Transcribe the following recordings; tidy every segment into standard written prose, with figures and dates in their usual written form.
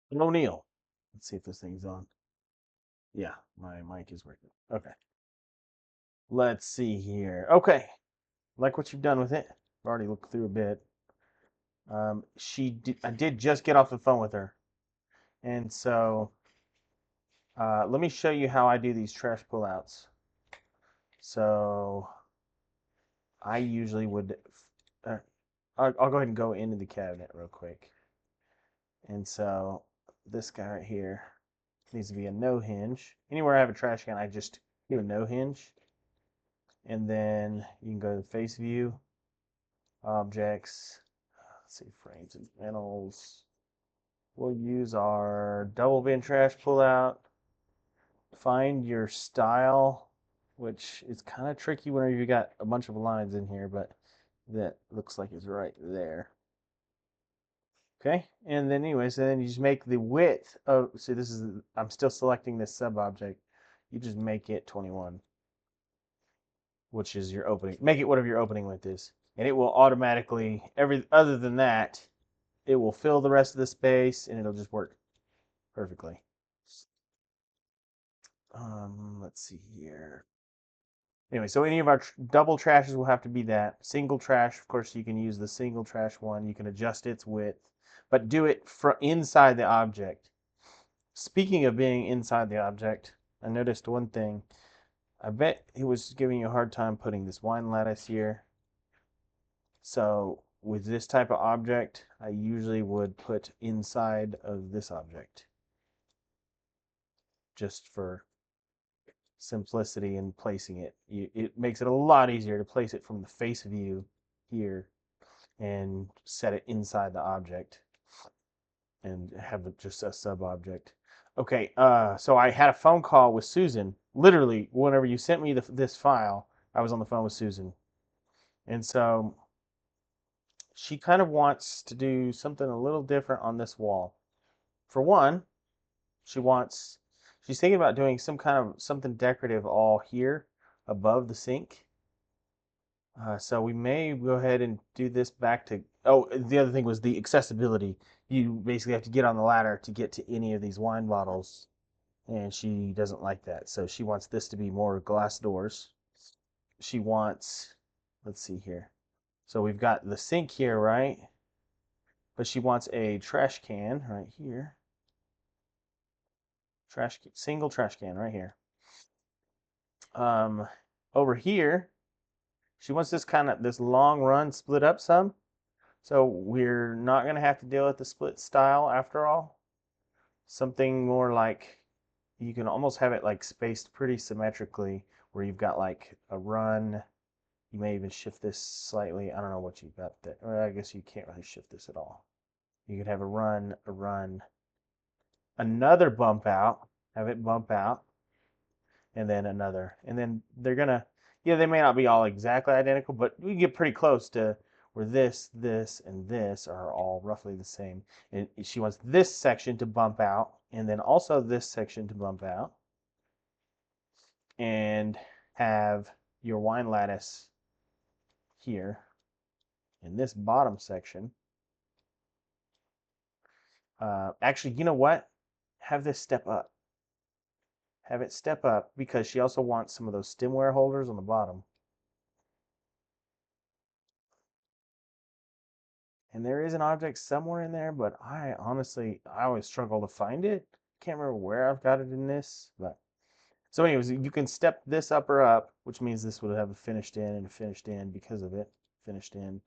Hello, Neil. Let's see if this thing's on. Yeah, my mic is working. Okay. Let's see here. Okay. Like what you've done with it. I've already looked through a bit. I did just get off the phone with her. And so let me show you how I do these trash pullouts. So I usually would, uh, I'll go ahead and go into the cabinet real quick. And so this guy right here needs to be a no hinge. Anywhere I have a trash can, I just do a no hinge. And then you can go to the face view, objects, let's see, frames and panels. We'll use our double bin trash pullout. Find your style, which is kind of tricky whenever you got a bunch of lines in here, but that looks like it's right there. Okay, and then anyways, then you just make the width of, see this is, I'm still selecting this sub object. You just make it 21, which is your opening. Make it whatever your opening width is. And it will automatically, other than that, it will fill the rest of the space and it'll just work perfectly. Let's see here. Anyway, so any of our double trashes will have to be that. Single trash, of course, you can use the single trash one. You can adjust its width, but do it inside the object. Speaking of being inside the object, I noticed one thing. I bet he was giving you a hard time putting this wine lattice here. So with this type of object, I usually would put inside of this object just for simplicity in placing it. It makes it a lot easier to place it from the face view here and set it inside the object and have it just a sub object. Okay, so I had a phone call with Susan. Literally, whenever you sent me this file, I was on the phone with Susan. And so she kind of wants to do something a little different on this wall. For one, she wants she's thinking about doing some kind of something decorative all here above the sink. So we may go ahead and do this back to. Oh, the other thing was the accessibility. You basically have to get on the ladder to get to any of these wine bottles, and she doesn't like that. So she wants this to be more glass doors. She wants, let's see here. So we've got the sink here, right? But she wants a trash can right here. Single trash can right here. Um, Over here, she wants this long run split up some. So we're not going to have to deal with the split style after all. Something more like you can almost have it like spaced pretty symmetrically where you've got like a run. You may even shift this slightly. I don't know what you've got there. Well, I guess you can't really shift this at all. You could have a run, another bump out, have it bump out, and then another. And then they're gonna, yeah, they may not be all exactly identical, but we get pretty close to where this, and this are all roughly the same. And she wants this section to bump out, and then also this section to bump out, and have your wine lattice here in this bottom section. Actually, you know what? Have this step up. Have it step up because she also wants some of those stemware holders on the bottom. And there is an object somewhere in there, but I honestly, I always struggle to find it. Can't remember where I've got it in this, but so anyways, you can step this upper up, which means this would have a finished in and a finished in because of it, finished in.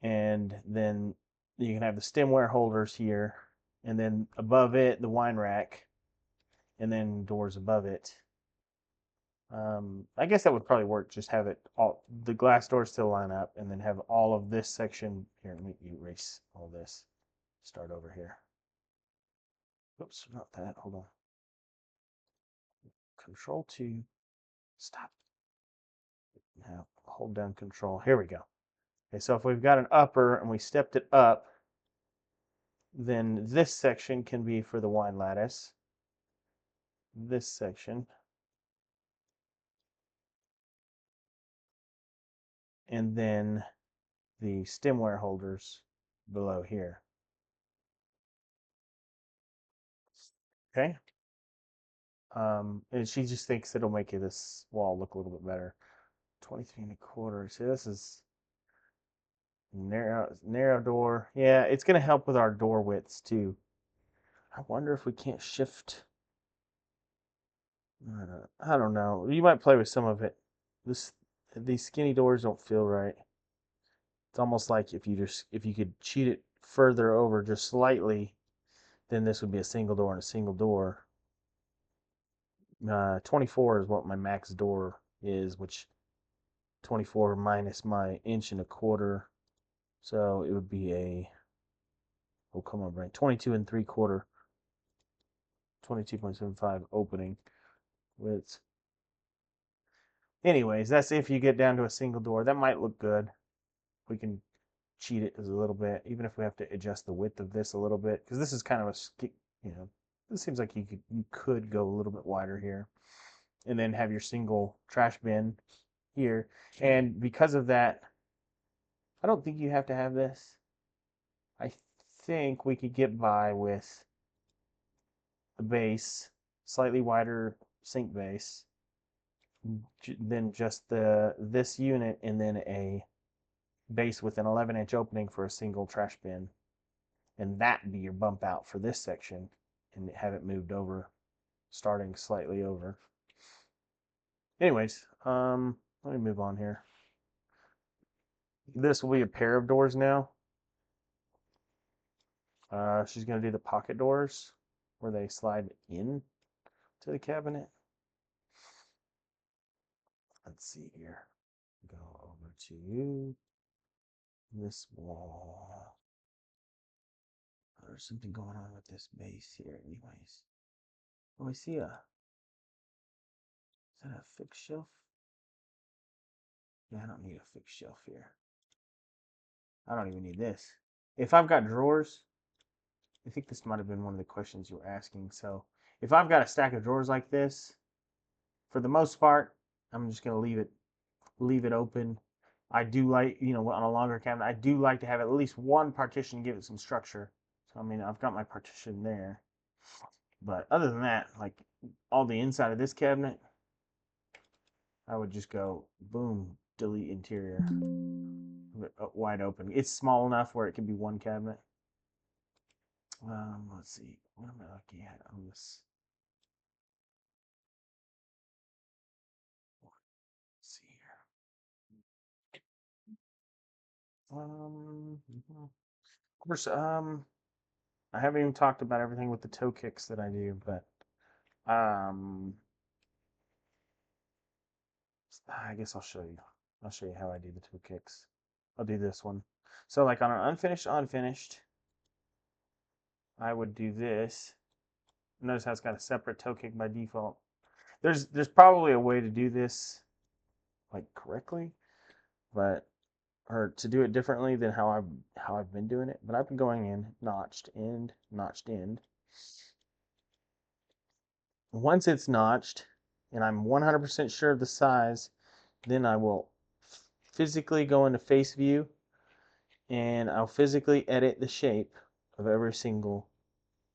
And then you can have the stemware holders here, and then above it, the wine rack, and then doors above it. I guess that would probably work. Just have it all the glass doors still line up, and then have all of this section here. Let me erase all this. Start over here. Oops, not that. Hold on. Control 2. Stop. Now hold down Control. Here we go. Okay, so if we've got an upper and we stepped it up, then this section can be for the wine lattice. This section. And then the stemware holders below here. Okay. And she just thinks it'll make this wall look a little bit better. 23 and a quarter. See, this is narrow door. Yeah, it's gonna help with our door widths too. I wonder if we can't shift. I don't know. You might play with some of it. This These skinny doors don't feel right. It's almost like if you could cheat it further over just slightly, then this would be a single door and a single door. 24 is what my max door is, which 24 minus my inch and a quarter. So it would be oh, come on, Brent, 22 and 3/4, 22.75 opening width. Anyways, that's if you get down to a single door. That might look good. We can cheat it a little bit, even if we have to adjust the width of this a little bit, because this is kind of you know, this seems like you could go a little bit wider here, and then have your single trash bin here. And because of that, I don't think you have to have this. I think we could get by with the base, slightly wider sink base, than just this unit, and then a base with an 11-inch opening for a single trash bin, and that be your bump out for this section, and have it moved over, starting slightly over. Anyways, let me move on here. This will be a pair of doors now. She's gonna do the pocket doors where they slide in to the cabinet. Let's see here. Go over to this wall. There's something going on with this base here, anyways. Oh, I see is that a fixed shelf? Yeah, I don't need a fixed shelf here. I don't even need this. If I've got drawers, I think this might have been one of the questions you were asking. So if I've got a stack of drawers like this, for the most part, I'm just gonna leave it open. I do like, on a longer cabinet, I do like to have at least one partition to give it some structure. So I mean, I've got my partition there. But other than that, like all the inside of this cabinet, I would just go boom, delete interior, wide open. It's small enough where it can be one cabinet. Let's see, what am I looking at on this? Let's see here. Of course, I haven't even talked about everything with the toe kicks that I do, but I guess I'll show you. I'll show you how I do the toe kicks. I'll do this one. So like on an unfinished, I would do this. Notice how it's got a separate toe kick by default. There's probably a way to do this like correctly, but or to do it differently than how I've been doing it. But I've been going in notched end, notched end. Once it's notched, and I'm 100% sure of the size, then I will physically go into face view, and I'll physically edit the shape of every single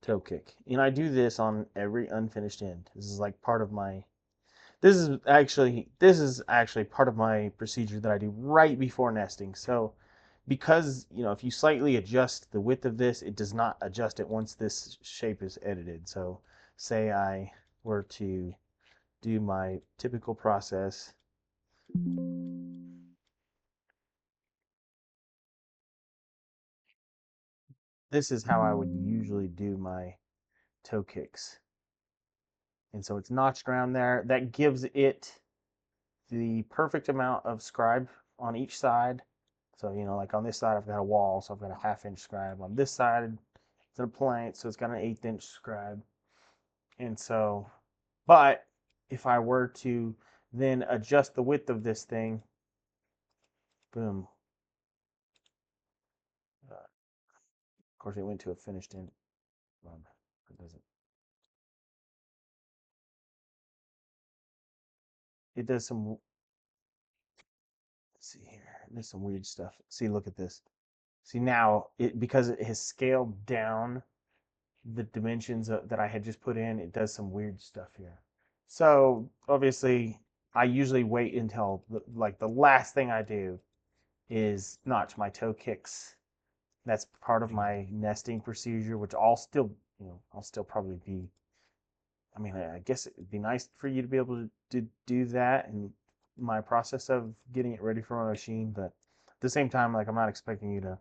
toe kick. And I do this on every unfinished end. This is like part of my this is actually part of my procedure that I do right before nesting. So because, if you slightly adjust the width of this, it does not adjust it once this shape is edited. So say I were to do my typical process. This is how I would usually do my toe kicks. And so it's notched around there. That gives it the perfect amount of scribe on each side. So, like on this side, I've got a wall, so I've got a 1/2 inch scribe. On this side, it's a plank, so it's got an 1/8 inch scribe. And so, but if I were to then adjust the width of this thing, boom. Of course, it went to a finished end. It doesn't. It does some. Let's see here. There's some weird stuff. See, look at this. See now, because it has scaled down the dimensions that I had just put in, it does some weird stuff here. So obviously, I usually wait until like the last thing I do is notch my toe kicks. That's part of my nesting procedure, which I'll still probably be. I mean, I guess it'd be nice for you to be able to do that in my process of getting it ready for my machine, but at the same time, like I'm not expecting you to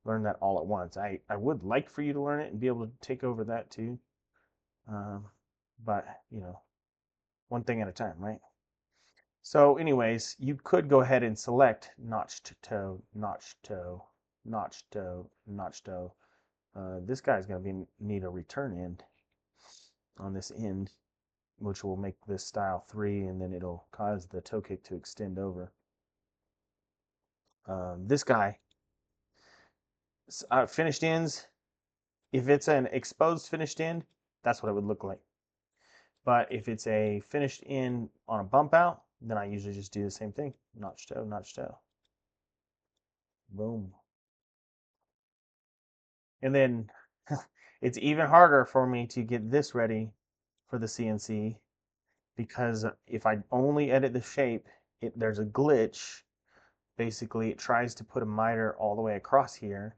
learn that all at once. I would like for you to learn it and be able to take over that too. Um, but one thing at a time, right? So, anyways, you could go ahead and select notched toe, notched toe, notched toe, notched toe. This guy's going to need a return end on this end, which will make this style 3, and then it'll cause the toe kick to extend over. This guy, finished ends, if it's an exposed finished end, that's what it would look like. But if it's a finished end on a bump out, then I usually just do the same thing. Notch toe, notch toe. Boom. And then it's even harder for me to get this ready for the CNC because if I only edit the shape, there's a glitch. Basically, it tries to put a miter all the way across here,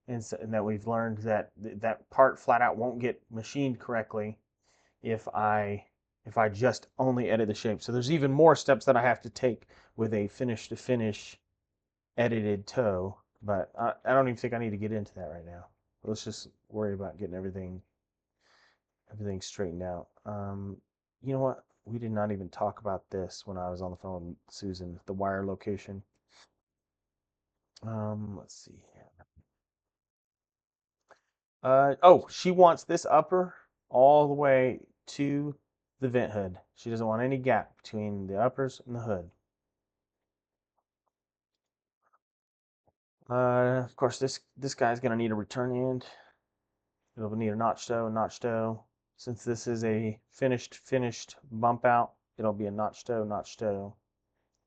and that we've learned that that part flat out won't get machined correctly if I just only edit the shape. So there's even more steps that I have to take with a finish to finish edited toe, but I don't even think I need to get into that right now. Let's just worry about getting everything straightened out. You know what? We did not even talk about this when I was on the phone with Susan, the wire location. Let's see. Oh, she wants this upper all the way to the vent hood. She doesn't want any gap between the uppers and the hood. Of course, this guy's gonna need a return end. It'll need a notch toe, notch toe. Since this is a finished bump out, it'll be a notch toe, notch toe.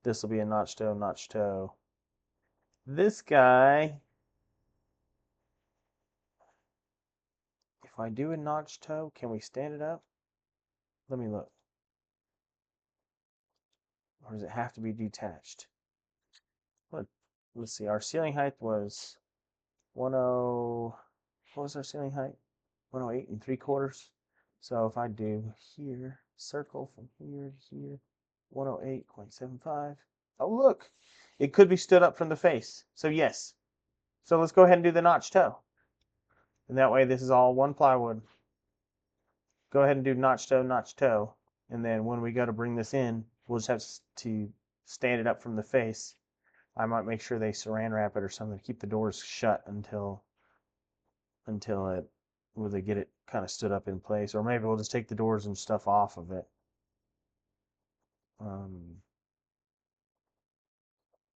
This will be a notch toe, notch toe. This guy, if I do a notch toe, can we stand it up? Let me look. Or does it have to be detached? Let's see. Our ceiling height was 10. What was our ceiling height? 108 3/4. So if I do here, circle from here to here, 108.75. Oh, look, it could be stood up from the face. So yes. So let's go ahead and do the notch toe. And that way this is all one plywood. Go ahead and do notch toe, notch toe. And then when we go to bring this in, we'll just have to stand it up from the face. I might make sure they saran wrap it or something to keep the doors shut until they get it kind of stood up in place, or maybe we'll just take the doors and stuff off of it. I don't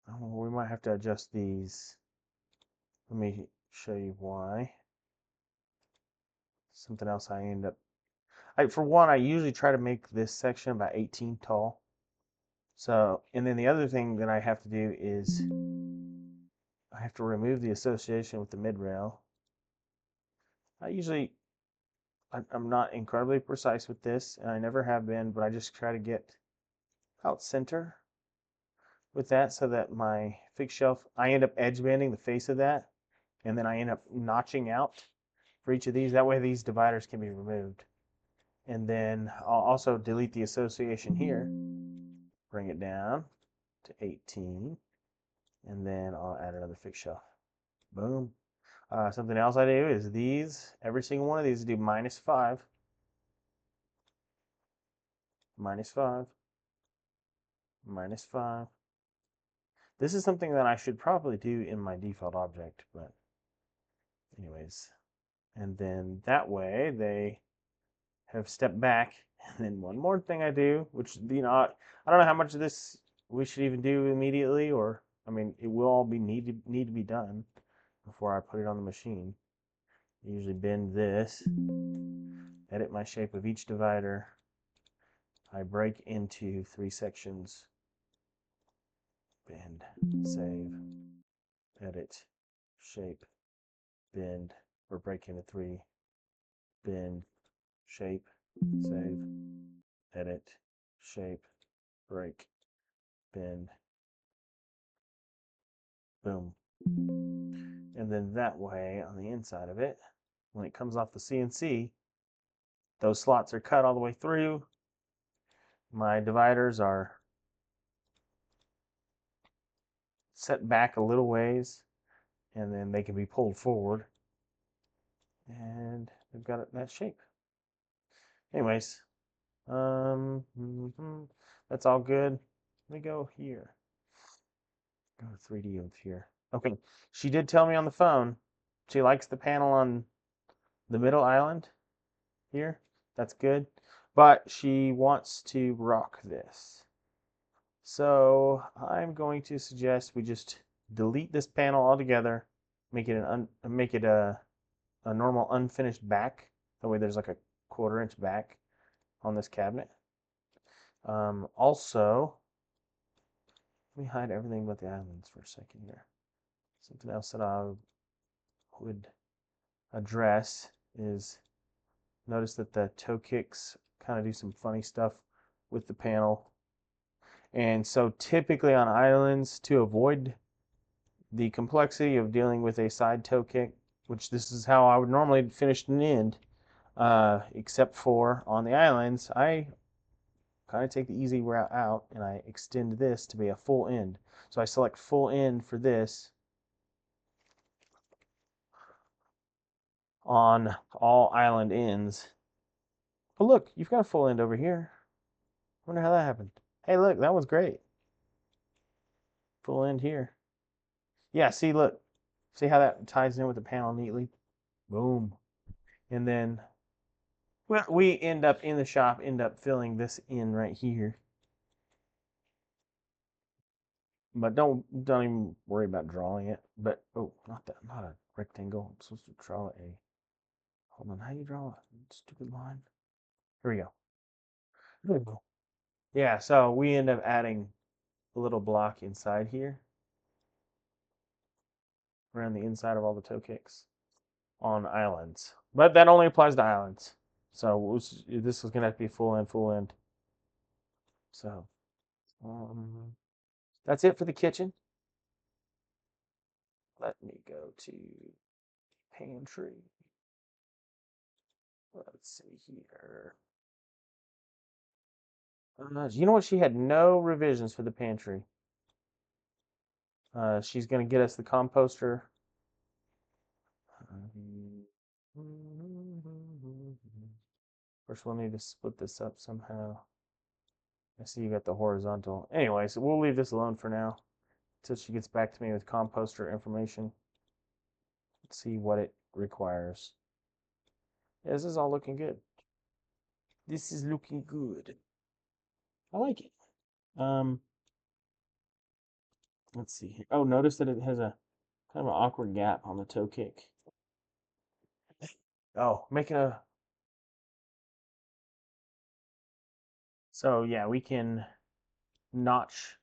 know, we might have to adjust these. Let me show you why. Something else I end up. For one, I usually try to make this section about 18 tall. So, and then the other thing that I have to do is I have to remove the association with the mid rail. I'm not incredibly precise with this, and I never have been, but I just try to get out center with that so that my fixed shelf, I end up edge banding the face of that, and then I end up notching out for each of these. That way these dividers can be removed. And then I'll also delete the association here, bring it down to 18, and then I'll add another fixed shelf. Boom. Something else I do is every single one of these do -5, -5, -5. This is something that I should probably do in my default object, but anyways. And then that way they have stepped back. And then one more thing I do, which, I don't know how much of this we should even do immediately, or, I mean, it will all need to be done before I put it on the machine. I usually bend this, edit my shape of each divider. I break into 3 sections, bend, save, edit, shape, bend, or break into 3. bin, shape, save, edit, shape, break, bin, boom. And then that way, on the inside of it, when it comes off the CNC, those slots are cut all the way through. My dividers are set back a little ways, and then they can be pulled forward. And they've got it in that shape. Anyways, that's all good. Let me go here. Go 3D of here. Okay, she did tell me on the phone she likes the panel on the middle island here. That's good. But she wants to rock this. So I'm going to suggest we just delete this panel altogether, make it a normal unfinished back. That way there's like a 1/4 inch back on this cabinet. Also, let me hide everything but the islands for a second here. Something else that I would address is notice that the toe kicks kind of do some funny stuff with the panel. And so typically on islands, to avoid the complexity of dealing with a side toe kick, which this is how I would normally finish an end, except for on the islands, I kind of take the easy route out and I extend this to be a full end. So I select full end for this on all island ends. Oh look, you've got a full end over here. Wonder how that happened. Hey look, that was great. Full end here. Yeah, see look. See how that ties in with the panel neatly? Boom. And then well, we end up in the shop, end up filling this in right here. But don't even worry about drawing it. But oh, not a rectangle. I'm supposed to draw a. Hold on, how do you draw a stupid line? Here we go. There we go. Yeah, so we end up adding a little block inside here, around the inside of all the toe kicks on islands. But that only applies to islands. So this is gonna have to be full end, full end. So that's it for the kitchen. Let me go to pantry. Let's see here. You know what? She had no revisions for the pantry. She's going to get us the composter. First, we'll need to split this up somehow. I see you got the horizontal. Anyway, so we'll leave this alone for now until she gets back to me with composter information. Let's see what it requires. Yeah, this is all looking good. This is looking good. I like it. Let's see here. Oh, notice that it has a kind of an awkward gap on the toe kick. Oh, making a. So yeah, we can notch,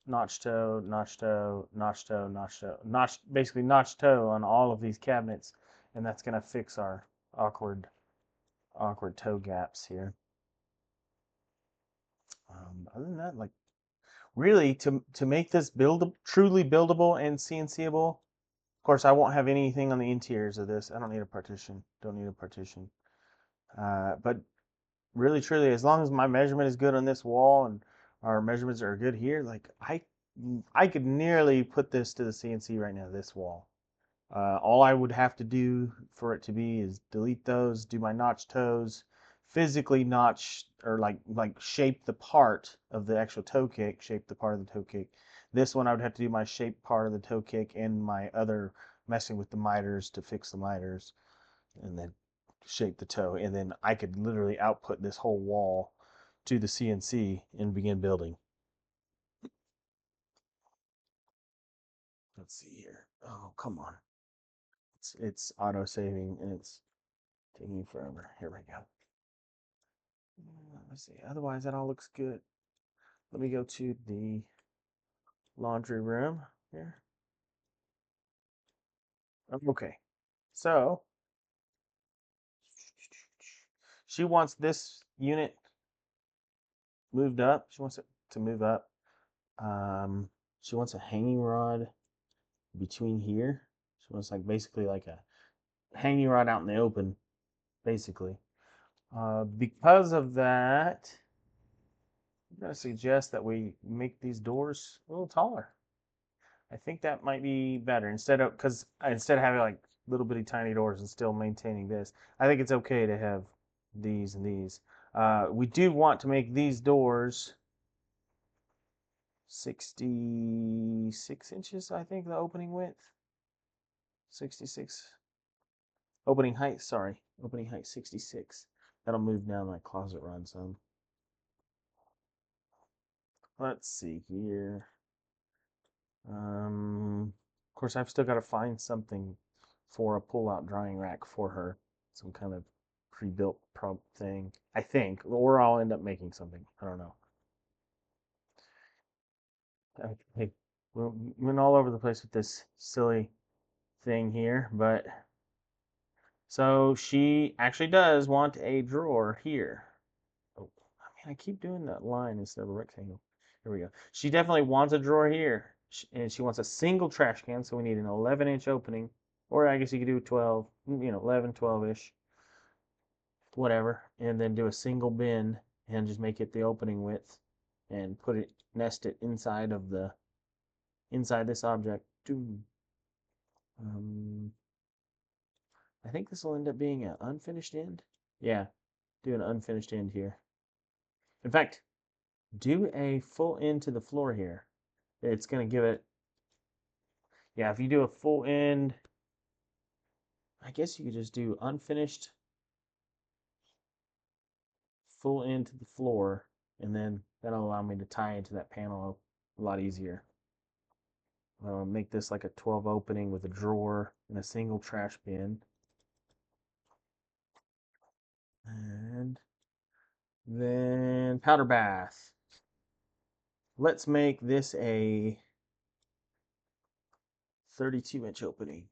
notch toe, notch toe, notch toe, notch toe, notch, basically notch toe on all of these cabinets, and that's gonna fix our awkward toe gaps here. Other than that, like really to make this truly buildable and CNCable. Of course, I won't have anything on the interiors of this. I don't need a partition. Don't need a partition. But really, truly, as long as my measurement is good on this wall and our measurements are good here, like I could nearly put this to the CNC right now, this wall. All I would have to do for it to be is delete those, do my notch toes, physically notch or like shape the part of the actual toe kick, shape the part of the toe kick. This one I would have to do my shape part of the toe kick and my other messing with the miters to fix the miters and then shape the toe. And then I could literally output this whole wall to the CNC and begin building. Let's see here. Oh, come on. It's auto saving and it's taking forever. Here we go. Let's see. Otherwise, that all looks good. Let me go to the laundry room here. Okay. So she wants this unit moved up. She wants it to move up. She wants a hanging rod between here. She wants like basically like a hanging rod out in the open, basically. Because of that, I'm gonna suggest that we make these doors a little taller. I think that might be better instead of having like little bitty tiny doors and still maintaining this. I think it's okay to have these and these. We do want to make these doors 66 inches, I think, the opening width. 66. Opening height, sorry. Opening height 66. That'll move down my closet run some. Let's see here. Of course, I've still got to find something for a pull-out drying rack for her. Some kind of pre-built prop thing, I think. Or I'll end up making something. I don't know. Okay, we went all over the place with this silly thing here, but so she actually does want a drawer here. Oh, I mean, I keep doing that line instead of a rectangle. Here we go. She definitely wants a drawer here, and she wants a single trash can, so we need an 11-inch opening, or I guess you could do 12, 11, 12-ish, whatever, and then do a single bin and just make it the opening width, and nest it inside this object. Um, I think this will end up being an unfinished end. Yeah, do an unfinished end here. In fact, do a full end to the floor here. It's going to give it, yeah, if you do a full end, I guess you could just do unfinished, full end to the floor, and then that'll allow me to tie into that panel a lot easier. I'll make this like a 12 opening with a drawer and a single trash bin. And then powder bath. Let's make this a 32-inch opening.